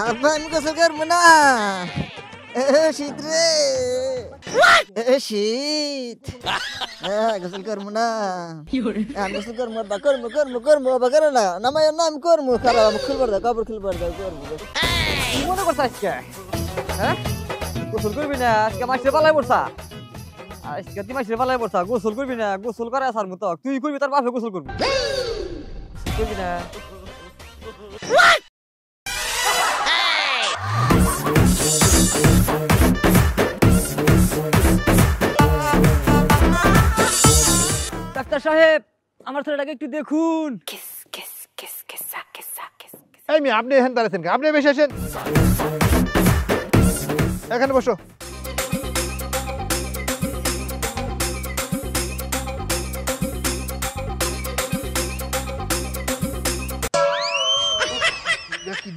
আব্বা আমি গোসল করবো না শীত রে শীত গোসল করবো না আমি গোসল করবো বা করবো করবো করবো বা করে না নামাই না আমি করবো খারাপ আমি খুলবার দাও কাপড় খুলবার দাও করবো কি মনে করছ আজকে হ্যাঁ গোসল করবি না আজকে মাছের পালায় পড়ছা আজকে তুই মাছের পালায় পড়ছা গোসল করবি না গোসল করে আসার মতো তুই করবি তার বাপে গোসল করবি করবি না ডাক্তার সাহেব আমার ছেলেটাকে একটু দেখুন এই মেয়ে আপনি এখানে দাঁড়াচ্ছেন আপনি বেশি আসেন এখানে বসো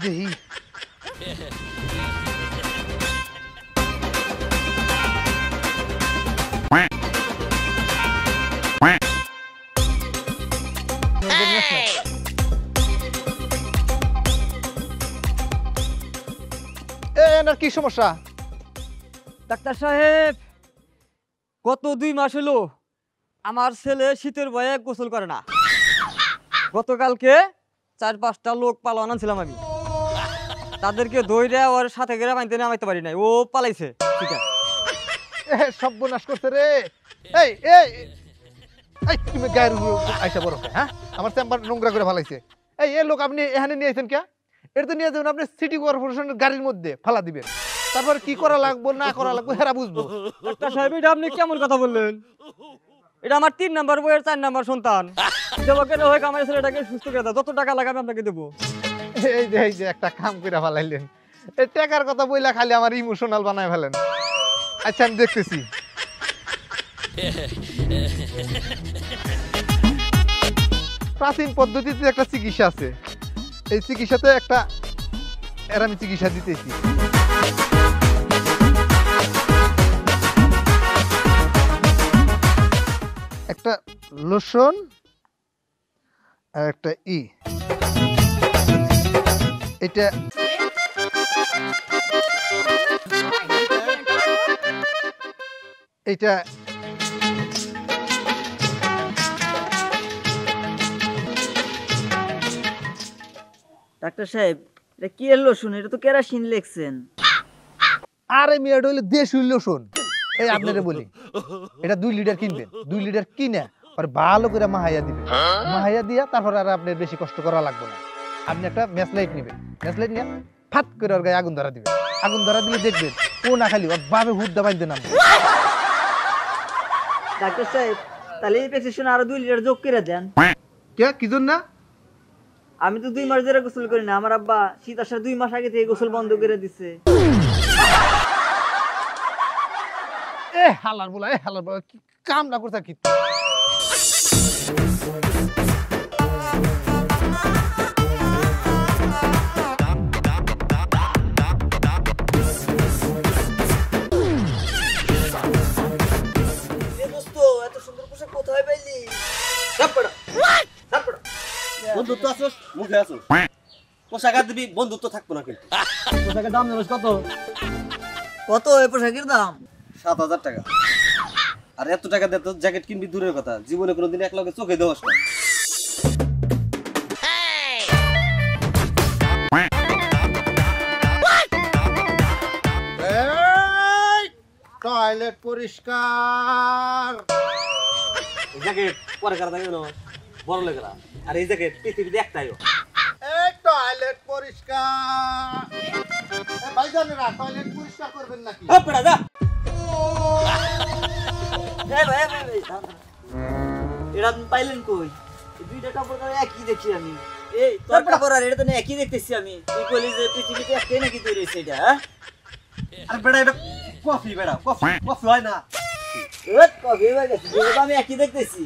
দেখি কি সমস্যা ডাক্তার সাহেব গত 2 মাস হলো আমার ছেলে শীতের ভয়ে গোসল করে না গতকালকে 4-5টা লোক পালানো আনছিলাম আমি তাদেরকে দইরা ওর সাথে করে বাঁধতে নামাইতে পারি নাই ও পালাইছে ঠিক আছে সর্বনাশ করছে রে এই এই এই তুমি গায়ের আইসা বড় হ্যাঁ আমার চেম্বার নোংরা করে ফেলাইছে এই লোক আপনি এখানে নিয়ে আইছেন কে এটা তো নিয়ে যাবেন আপনি সিটি কর্পোরেশনের গাড়ির মধ্যে ফেলা দিবেন তারপর কি করা লাগবে না করা লাগবে হেরা বুঝবো ডাক্তার সাহেব এটা আপনি কেমন কথা বললেন এটা আমার 3 নাম্বার বইয়ের 4 নাম্বার সন্তান জবাকে হয়ে আমার ছেলেটাকে সুস্থ করে দাও যত টাকা লাগে আমি আপনাকে দেবো এই যে একটা কাম করে ফেলাইলেন এই টাকার কথা বইলা খালি আমার ইমোশনাল বানায় ফেলেন আচ্ছা আমি দেখতেছি প্রাচীন পদ্ধতিতে একটা চিকিৎসা আছে এই চিকিৎসাতে একটা আমি চিকিৎসা দিতেছি একটা লোশন আর একটা এটা এটা ডাক্তার সাহেব এটা কি এর লোশন এটা তো কেরাসিন লেখছেন আরে মেয়ে এটা হইলো দেশি লোশন এই আপনারে বলি এটা 2 লিটার কিনবেন 2 লিটার কিনে আর ভালো করে মাহাইয়া দিবেন মাহাইয়া দিয়া তারপর আর আপনার বেশি কষ্ট করা লাগবে না আপনি একটা ম্যাচ লাইট নেবেন ম্যাচ লাইট নিয়ে ফাট করে ওর গায়ে আগুন ধরা দিবেন আগুন ধরা দিলে দেখবেন ও না খালি ওর বাবে হুদ্দা বাইন্দে নাম ডাক্তার সাহেব তাহলে এই প্রেসক্রিপশন আরো 2 লিটার যোগ করে দেন কে কি জন্য আমি তো 2 মাস ধরে গোসল করি না আমার আব্বা শীত আসার 2 মাস আগে থেকে গোসল বন্ধ করে দিছে হালার বলা কি কাম না করতে কি এত সুন্দর পোশাক কোথায় পাইলি বন্ধুত্ব আসোস মুখে আসোস পোশাক আর দিবি বন্ধুত্ব থাকবো না কিন্তু পোশাকের দাম জানিস কত কত এই পোশাকের দাম 7,000 টাকা আর এত টাকা দিয়ে তো জ্যাকেট কিনবি দূরের কথা জীবনে কোনোদিন এক লগে চোখে দেওয়াস না টয়লেট পরিষ্কার জ্যাকেট পরে কারা থাকে না বড় লেগেরা আর এই জ্যাকেট পৃথিবীতে একটাই এই টয়লেট পরিষ্কার ভাইজানেরা টয়লেট পরিষ্কার করবেন নাকি হপড়া যা ভাই এটা আপনি পাইলেন কই এই দুইটা কাপড় করে একই দেখি আমি এই তোর কাপড় আর এটা তো একই দেখতেছি আমি তুই কইলি যে পৃথিবীতে একটাই নাকি তৈরি হইছে এটা হ্যাঁ আর বেড়া এটা কফি বেড়া কফি হয় না কবে হয়ে গেছে আমি একই দেখতেছি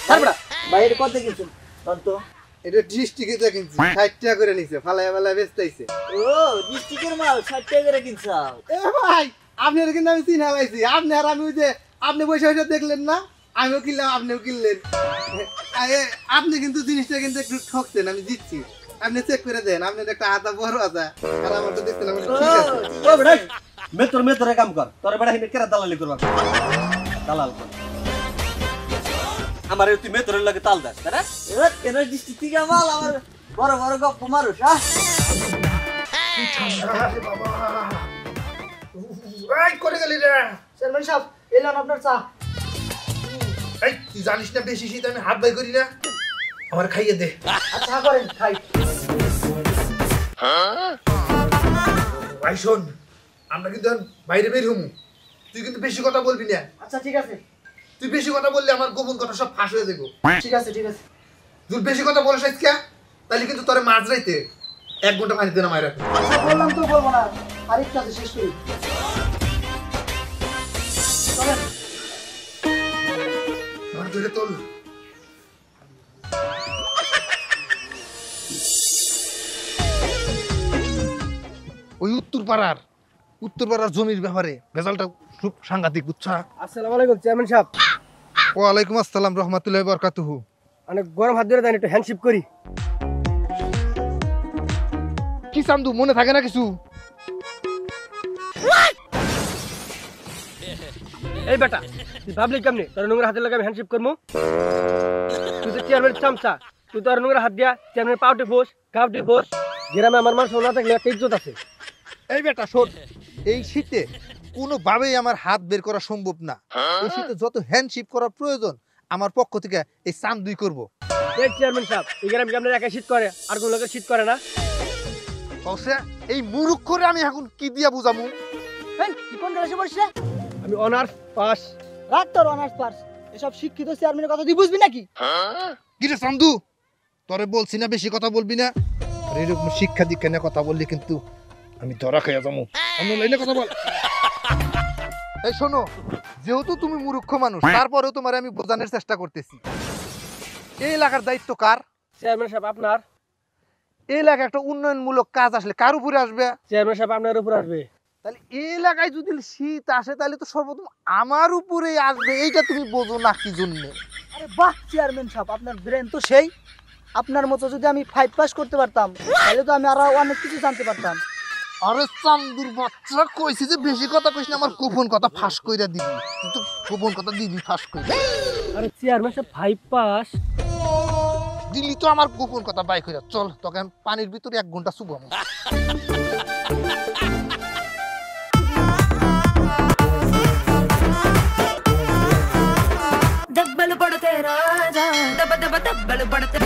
তারপর বাইরে কত কিছু তো এটা ডিস্ট্রিক্টে যা কিনছি 60 টাকা করে নিছে ফালায়া ফালায়া বেচতাইছে ও ডিস্ট্রিক্টের মাল 60 টাকা করে কিনছাও এ ভাই আপনার কিন্তু আমি চিনা পাইছি আপনি আর আমি ওই যে আপনি বসে বসে দেখলেন না আমিও কিনলাম আপনিও কিনলেন আপনি কিন্তু জিনিসটা কিন্তু একটু ঠকছেন আমি জিতছি আপনি চেক করে দেন আপনার একটা হাতা বড় আছে আর আমার তো দেখছিলাম ঠিক আছে ও বেটা মেতরে কাম কর তোর বেটা হিনে কেরা দালালি করবা দালাল কর আমার তুই মেতরের লাগে তাল দাস তারা এবার কেন দৃষ্টি থেকে মাল আমার বড় বড় গপ্প মারুস এই করে গেলি রে চেয়ারম্যান সাহেব এলেন আপনার চা। এই তুই জানিস না বেশি শীত আমি হাত বাই করি না আমার খাইয়ে দে আচ্ছা করেন খাই। ভাই শোন আমরা কিন্তু এখন বাইরে বের হমু তুই কিন্তু বেশি কথা বলবি না আচ্ছা ঠিক আছে তুই বেশি কথা বললে আমার গোপন কথা সব ফাঁস হয়ে যাবো ঠিক আছে ঠিক আছে। তুই বেশি কথা বলিস আজকে তাহলে কিন্তু তোরে মাঝ রাইতে 1 ঘন্টা পানিতে নামাই রাখবি আচ্ছা বললাম তো বলবো না আরেকটা আছে শেষ করি। চলেন। আমার ধরে তোল ওই উত্তরপাড়ার জমির ব্যাপারে ভেজালটা খুব সাংঘাতিক বুঝছা আসসালামু আলাইকুম চেয়ারম্যান সাহেব। ওয়ালাইকুম আসসালাম রহমতুল্লাহি বরকাতুহু অনেক গরম হাত ধরে দেন একটু হ্যান্ডশিপ করি। কি চান্দু মনে থাকে না কিছু এই বেটা তুই ভাবলি কেমনি তোর নোংরা হাতের লাগে আমি হ্যান্ডশিপ করবো? তুই তো চেয়ারম্যান চামচা তুই তো আর নোংরা হাত দিয়া চেয়ারম্যান পাউটি ফোস গাউটি ফোস গ্রামে আমার মানুষ না থাকলে একটা ইজ্জত আছে। এই বেটা শোন এই শীতে কোনোভাবেই আমার হাত বের করা সম্ভব না এই শীতে যত হ্যান্ডশিপ করার প্রয়োজন আমার পক্ষ থেকে এই চান্দুই করবো এই চেয়ারম্যান সাহেব এই গ্রামে আপনার একা শীত করে আর কোন লোকের শীত করে না? অবশ্যই এই মুরুখ করে আমি এখন কি দিয়া বুঝামু কি কোন ক্লাসে পড়ছিস? আমি অনার্স পাস। রাত তোর অনার্স পাস এসব শিক্ষিত চেয়ারম্যানের কথা তুই বুঝবি নাকি? কি রে চান্দু তোরে বলছি না বেশি কথা বলবি না আর এরকম শিক্ষা দীক্ষা নিয়ে কথা বললি কিন্তু আমি ধরা খাইয়া যাবো অন্য লাইনে কথা বল এই শোনো যেহেতু তুমি মূর্খ মানুষ তারপরেও তোমার আমি বোঝানোর চেষ্টা করতেছি এই এলাকার দায়িত্ব কার চেয়ারম্যান সাহেব আপনার। এই এলাকায় একটা উন্নয়নমূলক কাজ আসলে কার উপরে আসবে চেয়ারম্যান সাহেব আপনার উপর আসবে। তাহলে এই এলাকায় যদি শীত আসে তাহলে তো সর্বপ্রথম আমার উপরেই আসবে এইটা তুমি বোঝো না কি জন্য আরে বাহ চেয়ারম্যান সাহেব আপনার ব্রেন তো সেই। আপনার মতো যদি আমি 5 পাস করতে পারতাম তাহলে তো আমি আরো অনেক কিছু জানতে পারতাম। আরে চান্দুর বাচ্চা কইছি যে বেশি কথা কইস না আমার গোপন কথা ফাঁস কইরা দিবি কিন্তু গোপন কথা দিবি ফাঁস কইরা আরে চেয়ারম্যান সাহেব 5 পাস দিলি তো আমার গোপন কথা বাই কইরা চল তোকে আমি পানির ভিতরে 1 ঘন্টা চুবামু दब्बल पड़ते राजा दब दब दब्बल पड़ते